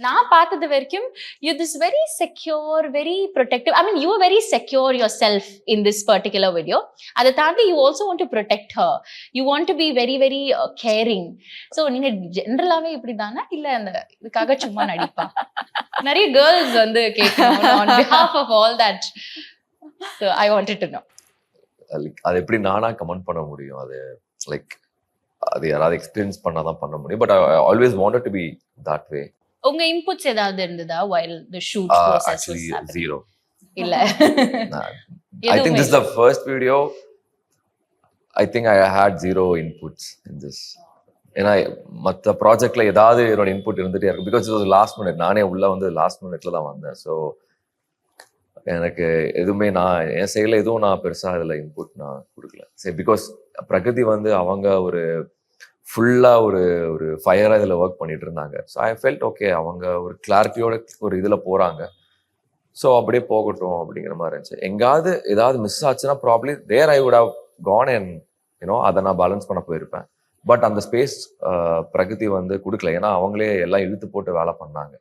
நான் பார்த்தது வரைக்கும் you this very secure, very protective. I mean, you are very secure yourself in this particular video. அதை தாண்டி you also want to protect her. You want to be very very caring. So நீங்க ஜெனரலாவே இப்படிதானா இல்ல அந்த இதுக்காக சும்மா நடிப்பா? நிறைய girls வந்து கேட்கணும் on behalf of all that. So I wanted to know. அது எப்படி நானா கமெண்ட் பண்ண முடியும்? அது லைக் அது யாராவது எக்ஸ்பீரியன்ஸ் பண்ணாதான் பண்ண முடியும். But I always wanted to be that way. உங்க இன்புட்ஸ் ஏதாவது இருந்ததா while the shoot process actually was happening? zero. இல்ல. I think this is the first video. I think I had zero inputs in this. ஏன்னா மற்ற ப்ராஜெக்ட்ல ஏதாவது என்னோட input இருந்துட்டே இருக்கும். பிகாஸ் இது லாஸ்ட் மினிட், நானே உள்ள வந்து லாஸ்ட் மினிட்ல தான் வந்தேன். ஸோ எனக்கு எதுவுமே என் சைடில் எதுவும் நான் பெருசாக இதில் இன்புட் நான் கொடுக்கல. சரி, பிகாஸ் பிரகதி வந்து அவங்க ஒரு ஃபுல்லாக ஒரு ஃபயராக இதில் ஒர்க் பண்ணிட்டு இருந்தாங்க. ஸோ ஐ ஃபெல்ட் ஓகே, அவங்க ஒரு கிளாரிட்டியோட ஒரு இதில் போகிறாங்க. ஸோ அப்படியே போகட்டும் அப்படிங்கிற மாதிரி இருந்துச்சு. எங்காவது ஏதாவது மிஸ் ஆச்சுன்னா probably there I would have gone and you know அதை நான் பேலன்ஸ் பண்ண போயிருப்பேன். பட் அந்த ஸ்பேஸ் பிரகதி வந்து கொடுக்கல. ஏன்னா அவங்களே எல்லாம் இழுத்து போட்டு வேலை பண்ணாங்க.